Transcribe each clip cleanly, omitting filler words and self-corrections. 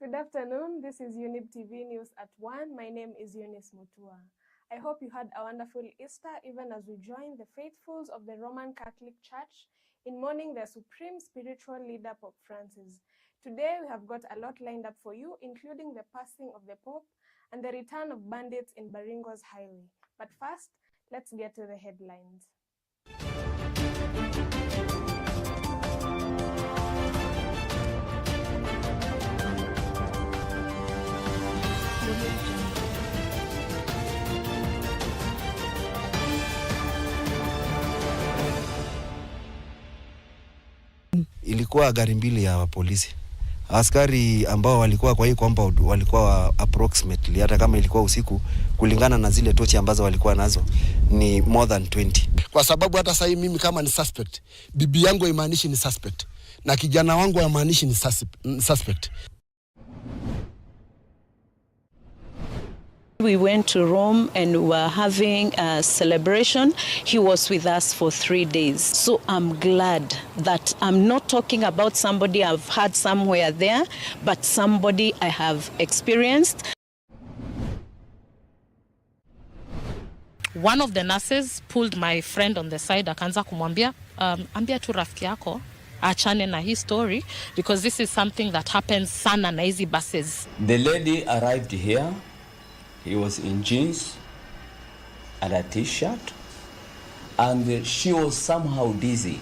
Good afternoon. This is Younib TV News at 1. My name is Eunice Mutua. I hope you had a wonderful Easter even as we join the faithfuls of the Roman Catholic Church in mourning their supreme spiritual leader, Pope Francis. Today we have got a lot lined up for you, including the passing of the Pope and the return of bandits in Baringo's highway. But first, let's get to the headlines. Ilikuwa gari mbili ya polisi. Askari ambao walikuwa kwa hii compound walikuwa approximately, hata kama ilikuwa usiku, kulingana na zile tochi ambazo walikuwa nazo, ni more than 20. Kwa sababu hata sasa mimi kama ni suspect, bibi yangu haimaanishi ni suspect, na kijana wangu haimaanishi ni suspect. We went to Rome and we were having a celebration. He was with us for 3 days. So I'm glad that I'm not talking about somebody I've had somewhere there, but somebody I have experienced. One of the nurses pulled my friend on the side, akaanza kumwambia, ambia tu rafiki yako achane na hii story, because this is something that happens sana na hizi buses. The lady arrived here. He was in jeans and a t-shirt, and she was somehow dizzy.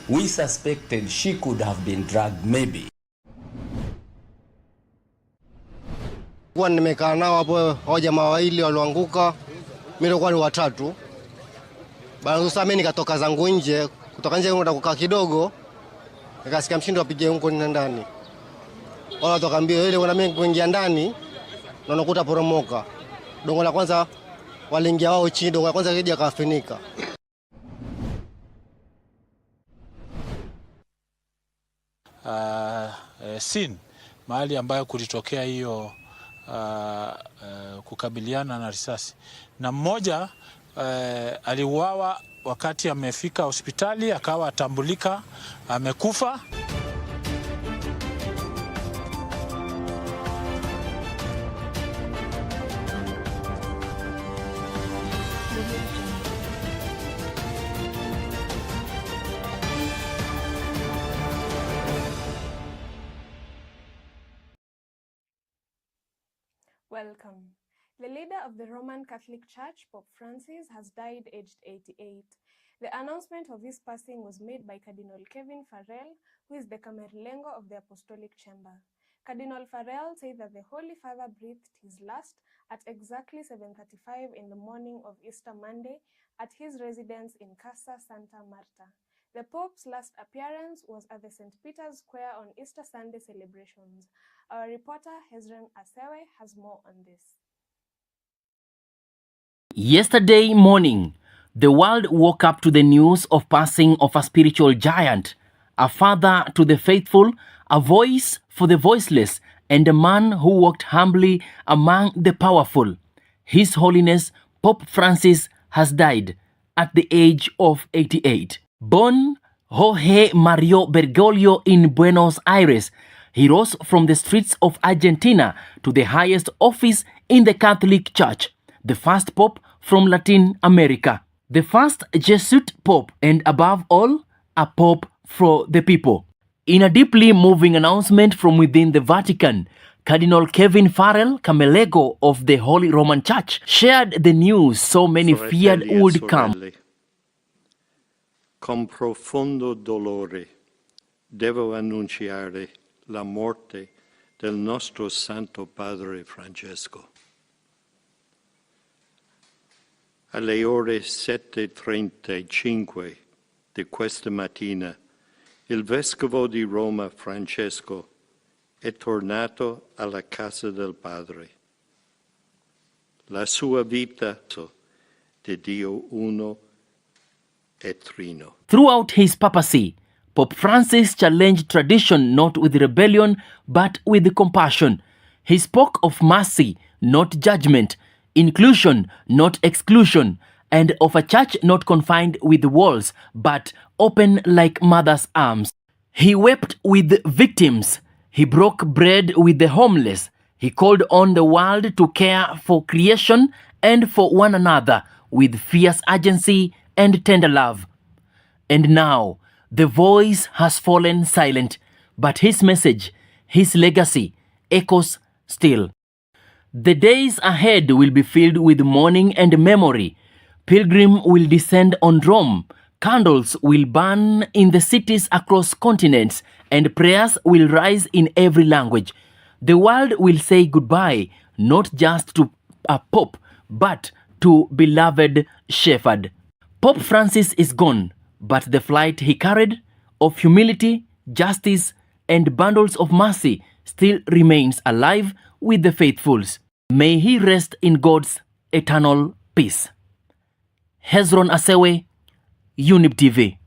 We suspected she could have been drugged, maybe. Kwa nimekaa nao hapo, hao jamaa wawili walioanguka, mimi nilikuwa ni watatu. Baada sasa mimi nikatoka zangu nje, kutoka nje kwenda kukaa kidogo, nikasikia mshindo apige huko ndani. Wala toka mbio ile, na mimi kuingia ndani na nakuta poromoka. Dongo la kwanza waliingia wao chini, dongo la kwanza kija kafinika. Scene mahali ambayo kulitokea hiyo kukabiliana na risasi, na mmoja aliuawa wakati amefika hospitali, akawa atambulika amekufa. Welcome. The leader of the Roman Catholic Church, Pope Francis, has died aged 88. The announcement of his passing was made by Cardinal Kevin Farrell, who is the Camerlengo of the Apostolic Chamber. Cardinal Farrell said that the Holy Father breathed his last at exactly 7:35 in the morning of Easter Monday at his residence in Casa Santa Marta. The Pope's last appearance was at the St. Peter's Square on Easter Sunday celebrations. Our reporter Hezron Asewe has more on this. Yesterday morning, the world woke up to the news of passing of a spiritual giant, a father to the faithful, a voice for the voiceless, and a man who walked humbly among the powerful. His Holiness Pope Francis has died at the age of 88. Born Jorge Mario Bergoglio in Buenos Aires, he rose from the streets of Argentina to the highest office in the Catholic Church, the first pope from Latin America, the first Jesuit pope, and above all, a pope for the people. In a deeply moving announcement from within the Vatican, Cardinal Kevin Farrell, Camerlengo of the Holy Roman Church, shared the news so many feared would come. Con profondo dolore devo annunciare la morte del nostro Santo Padre Francesco. Alle ore 7:35 di questa mattina, il Vescovo di Roma Francesco è tornato alla casa del Padre. La sua vita di Dio uno e trino. Throughout his papacy, Pope Francis challenged tradition not with rebellion but with compassion. He spoke of mercy, not judgment, inclusion, not exclusion, and of a church not confined with walls but open like mother's arms. He wept with victims. He broke bread with the homeless. He called on the world to care for creation and for one another with fierce urgency and tender love. And now, the voice has fallen silent, but his message, his legacy, echoes still. The days ahead will be filled with mourning and memory. Pilgrim will descend on Rome. Candles will burn in the cities across continents, and prayers will rise in every language. The world will say goodbye, not just to a pope, but to beloved shepherd. Pope Francis is gone, but the flight he carried of humility, justice, and bundles of mercy still remains alive with the faithfuls. May he rest in God's eternal peace. Hezron Asewe, Younib TV.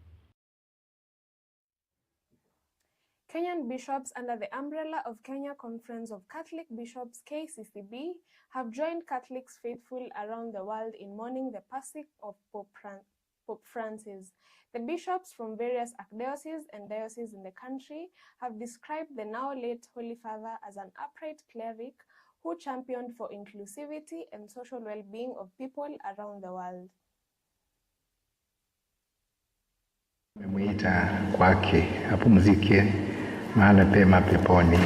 Kenyan bishops under the umbrella of Kenya Conference of Catholic Bishops KCCB have joined Catholics faithful around the world in mourning the passing of Pope Francis. The bishops from various archdioceses and dioceses in the country have described the now late Holy Father as an upright cleric who championed for inclusivity and social well-being of people around the world. Mwita kwake apumzike mahali pema peponi.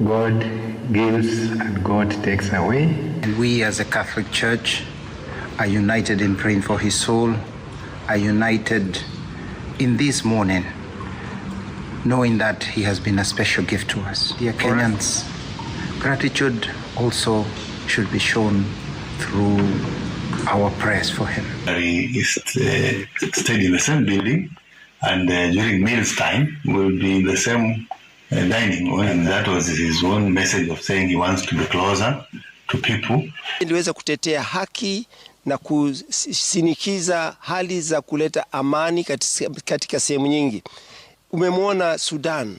God gives and God takes away. And we as a Catholic Church are united in praying for his soul, are united in this morning, knowing that he has been a special gift to us. Dear Kenyans, gratitude also should be shown through our prayers for him. He stayed in the same building, and during meals time will be in the same dining room, and that was his own message of saying he wants to be closer to people. Iliweza kutetea haki na kusinikiza hali za kuleta amani katika sehemu nyingi. Umemwona Sudan,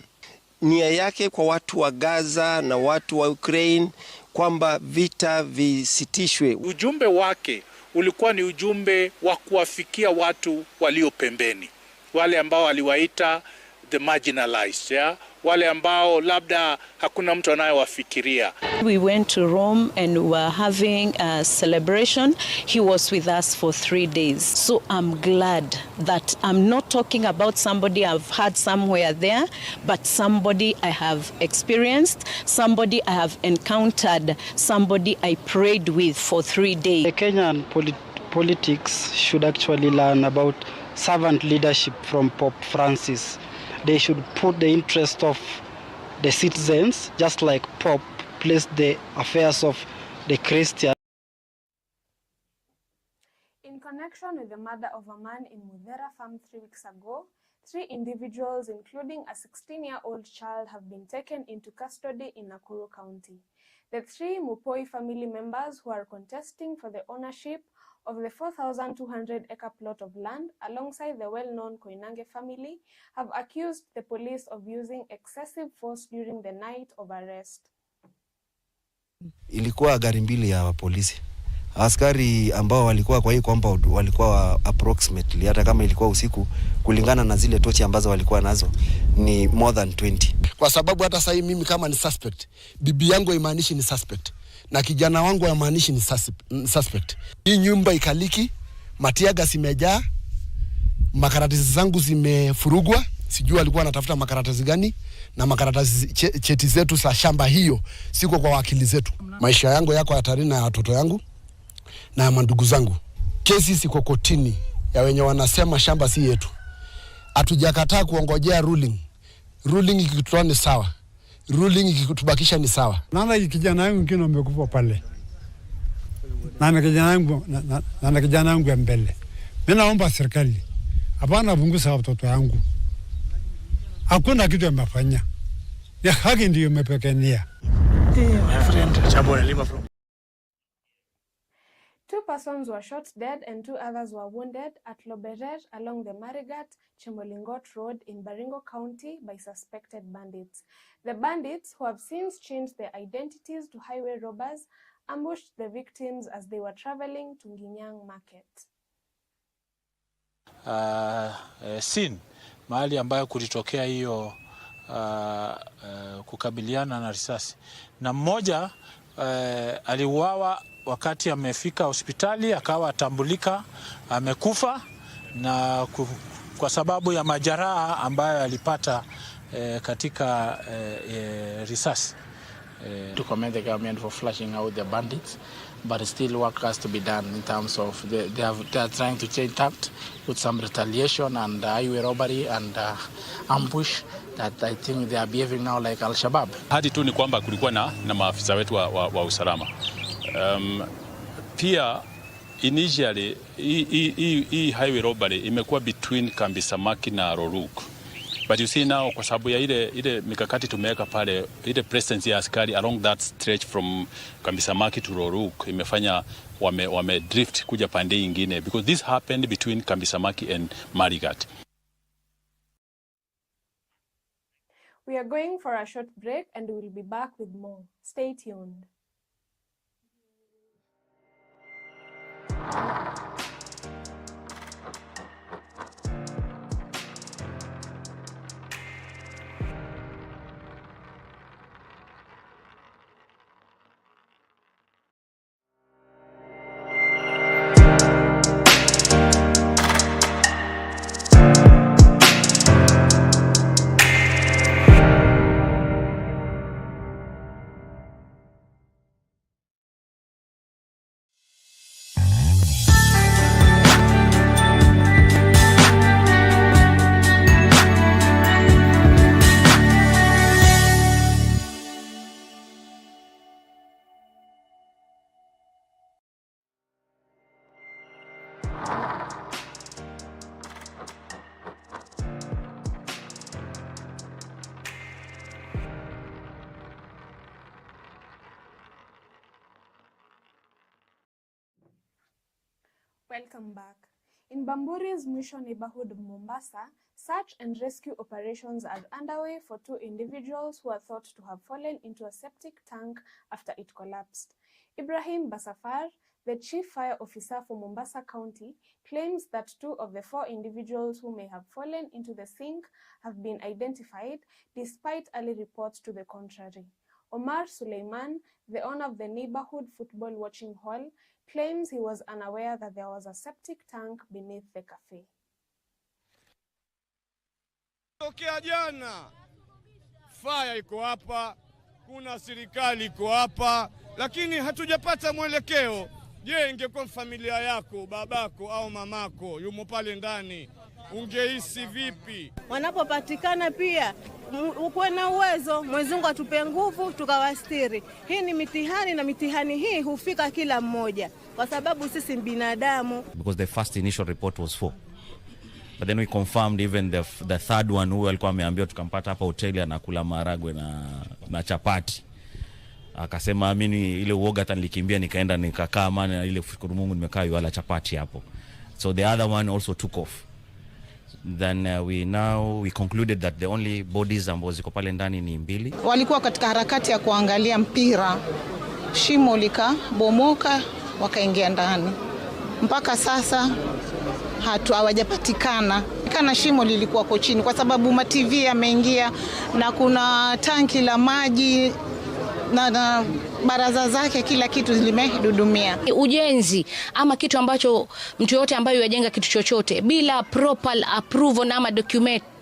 nia yake kwa watu wa Gaza na watu wa Ukraine kwamba vita visitishwe. Ujumbe wake ulikuwa ni ujumbe wa kuwafikia watu walio pembeni, wale ambao aliwaita the marginalized, yeah? Wale ambao labda hakuna mtu anayewafikiria. We went to Rome and we were having a celebration. He was with us for 3 days. So I'm glad that I'm not talking about somebody I've had somewhere there, but somebody I have experienced, somebody I have encountered, somebody I prayed with for 3 days. The Kenyan politics should actually learn about servant leadership from Pope Francis. They should put the interest of the citizens, just like Pope placed the affairs of the Christian. In connection with the murder of a man in Wachera farm 3 weeks ago, 3 individuals, including a 16-year-old child, have been taken into custody in Nakuru County. The 3 Mutua family members who are contesting for the ownership of the 4,200-acre plot of land alongside the well-known Koinange family have accused the police of using excessive force during the night of arrest. Ilikuwa gari mbili ya polisi. Askari ambao walikuwa kwa hii compound walikuwa approximately, hata kama ilikuwa usiku, kulingana na zile tochi ambazo walikuwa nazo, ni more than 20. Kwa sababu hata sasa mimi kama ni suspect, bibi yangu haimaanishi ni suspect, na kijana wangu haimaanishi ni suspect. Hii nyumba ikaliki, matiaga simejaa, makaratasi zangu zimefurugwa, sijui alikuwa anatafuta makaratasi gani, na makaratasi cheti zetu za shamba hiyo siko kwa wakili zetu. Maisha yangu yako hatarini na watoto yangu na mandugu zangu. Kesi siko kotini ya wenye wanasema shamba si yetu. Hatujakataa kuongojea ruling. Ruling ikitoa ni sawa. Ruling ikitubakisha ni sawa. Nana kijana wangu kino amekufa pale. Nana kijana wangu ya mbele. Mimi naomba serikali hapana punguza watoto wangu. Hakuna kitu amefanya. Ya haki ndio imepekenia. My friend, Chabo Lima from 2 persons were shot dead and 2 others were wounded at Loberer along the Marigat-Chemolingot Road in Baringo County by suspected bandits. The bandits, who have since changed their identities to highway robbers, ambushed the victims as they were traveling to Nginyang Market. Scene mahali ambayo kulitokea hiyo kukabiliana na risasi, na mmoja aliuawa wakati amefika hospitali, akawa atambulika amekufa na kwa sababu ya majeraha ambayo alipata katika risasi. To commend the government for flushing out the bandits, but still work has to be done in terms of they are trying to change tact with some retaliation and highway robbery and ambush that I think they are behaving now like Al-Shabaab. Hadi tu ni kwamba kulikuwa na maafisa wetu wa usalama. Pia initially hii highway robbery imekuwa between Kambi Samaki na Roruk. But you see now, kwa sababu ya ile mikakati tumeweka pale, ile presence ya askari along that stretch from Kambi Samaki to Roruk imefanya wame drift kuja pande nyingine, because this happened between Kambi Samaki and Marigat. We are going for a short break and we'll be back with more. Stay tuned. Welcome back. In Bamburi's Mwisho neighborhood of Mombasa, search and rescue operations are underway for two individuals who are thought to have fallen into a septic tank after it collapsed. Ibrahim Basafar, the chief fire officer for Mombasa County, claims that two of the four individuals who may have fallen into the sink have been identified despite early reports to the contrary. Omar Suleiman, the owner of the neighborhood football watching hall, claims he was unaware that there was a septic tank beneath the cafe. Tokea jana, fire iko hapa, kuna serikali iko hapa, lakini hatujapata mwelekeo. Je, ingekuwa familia yako, babako au mamako yumo pale ndani, ungehisi vipi? Wanapopatikana pia ukuwe na uwezo, Mwenyezi Mungu atupe nguvu tukawastiri. Hii ni mitihani na mitihani hii hufika kila mmoja kwa sababu sisi binadamu. Because the first initial report was 4. But then we confirmed even the third one who alikuwa ameambiwa tukampata hapa hoteli anakula maharagwe na chapati. Akasema mimi ile uoga hata nilikimbia nikaenda nikakaa maana ile kushukuru Mungu nimekaa wala chapati hapo. So the other one also took off. Then we concluded that the only bodies ambazo ziko pale ndani ni 2. Walikuwa katika harakati ya kuangalia mpira. Shimo likabomoka wakaingia ndani. Mpaka sasa hawajapatikana. Kana shimo lilikuwa kwa chini kwa sababu ma TV yameingia na kuna tanki la maji na baraza zake kila kitu limedudumia. Ujenzi ama kitu ambacho mtu yote ambaye yajenga kitu chochote bila proper approval na ama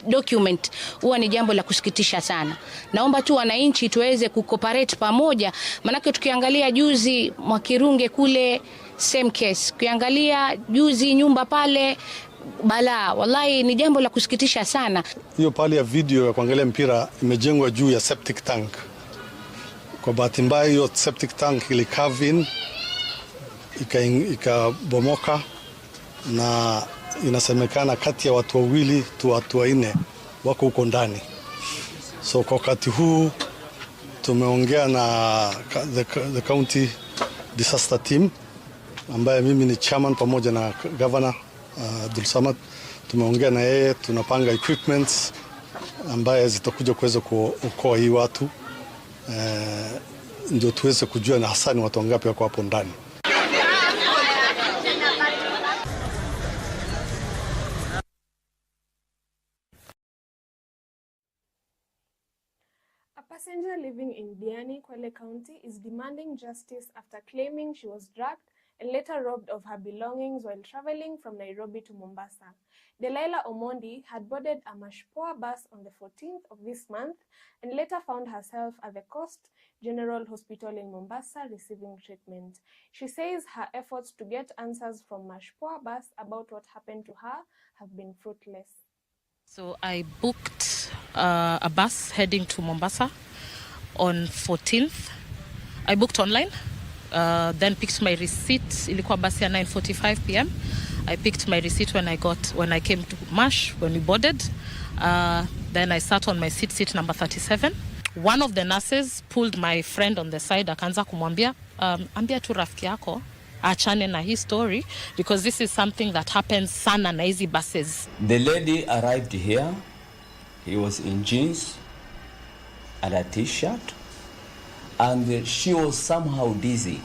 document huwa ni jambo la kusikitisha sana. Naomba tu wananchi tuweze kucooperate pamoja, manake tukiangalia juzi Mwakirunge kule same case, kuangalia juzi nyumba pale bala, wallahi ni jambo la kusikitisha sana. Hiyo pale ya video ya kuangalia mpira imejengwa juu ya septic tank. Kwa bahati mbaya hiyo septic tank ili cave in ikabomoka na inasemekana kati ya watu 2 tu watu 4 wako huko ndani. So kwa wakati huu tumeongea na the county disaster team ambaye mimi ni chairman pamoja na governor Abdul Samad. Tumeongea na yeye, tunapanga equipments ambaye zitakuja kuweza kuokoa hii watu. Ndio tuweze kujua na hasa ni watu wangapi wako hapo ndani. passenger living in Diani, Kwale County is demanding justice after claiming she was drugged and later robbed of her belongings while traveling from Nairobi to Mombasa. Delilah Omondi had boarded a Mutua bus on the 14th of this month and later found herself at the Coast General Hospital in Mombasa receiving treatment. She says her efforts to get answers from Mutua bus about what happened to her have been fruitless. So I booked a bus heading to Mombasa on 14th. I booked online, then picked my receipt. Ilikuwa basi ya 9:45 p.m. I picked my receipt when I came to Mash, when we boarded. Then I sat on my seat number 37. One of the nurses pulled my friend on the side, akaanza kumwambia, ambia tu rafiki yako achane na hii story, because this is something that happens sana na hizi buses. The lady arrived here. He was in jeans and a t-shirt, and she was somehow dizzy.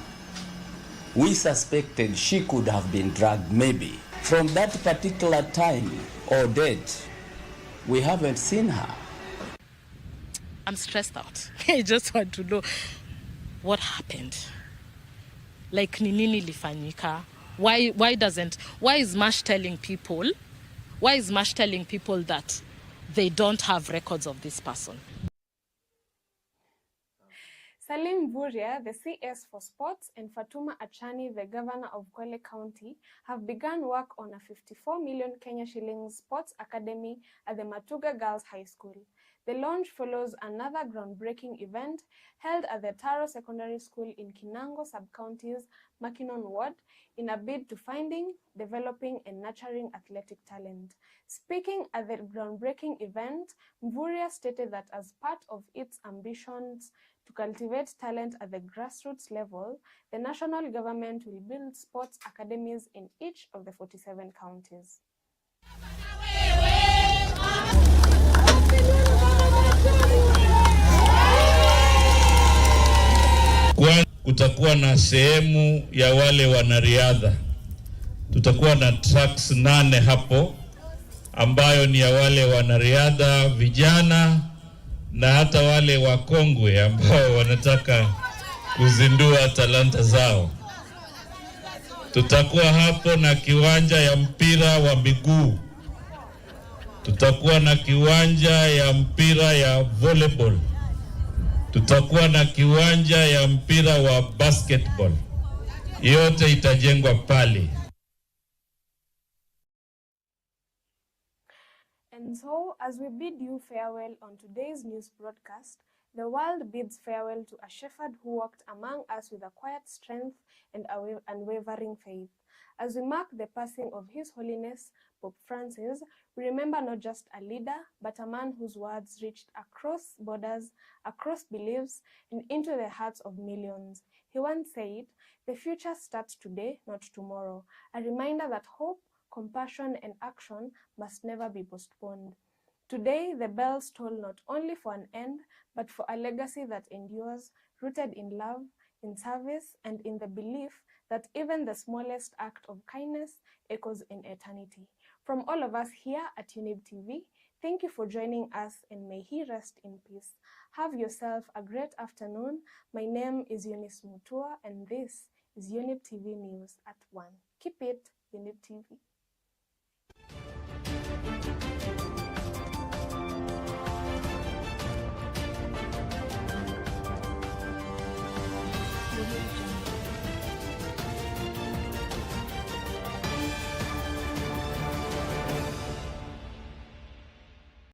We suspected she could have been drugged maybe. From that particular time or date, we haven't seen her. I'm stressed out. I just want to know what happened. Like ni nini lifanyika? Why is Mash telling people that they don't have records of this person? Salim Vuria, the CS for Sports, and Fatuma Achani, the Governor of Kwale County, have begun work on a 54 million Kenya shillings sports academy at the Matuga Girls High School. The launch follows another groundbreaking event held at the Taro Secondary School in Kinango Sub-County's Makinon Ward in a bid to finding, developing, and nurturing athletic talent. Speaking at the groundbreaking event, Mvuria stated that as part of its ambitions to cultivate talent at the grassroots level, the national government will build sports academies in each of the 47 counties. Kutakuwa na sehemu ya wale wanariadha. Tutakuwa na tracks 8 hapo ambayo ni ya wale wanariadha vijana na hata wale wakongwe ambao wanataka kuzindua talanta zao. Tutakuwa hapo na kiwanja ya mpira wa miguu. Tutakuwa na kiwanja ya mpira ya volleyball. Tutakuwa na kiwanja ya mpira wa basketball. Yote itajengwa pale. And so, as we bid you farewell on today's news broadcast, the world bids farewell to a shepherd who walked among us with a quiet strength and unwavering faith. As we mark the passing of His Holiness Pope Francis, we remember not just a leader, but a man whose words reached across borders, across beliefs, and into the hearts of millions. He once said, "The future starts today, not tomorrow," a reminder that hope, compassion, and action must never be postponed. Today, the bells toll not only for an end, but for a legacy that endures, rooted in love, in service, and in the belief that even the smallest act of kindness echoes in eternity. From all of us here at Younib TV, thank you for joining us, and may he rest in peace. Have yourself a great afternoon. My name is Eunice Mutua, and this is Younib TV News at 1. Keep it Younib TV.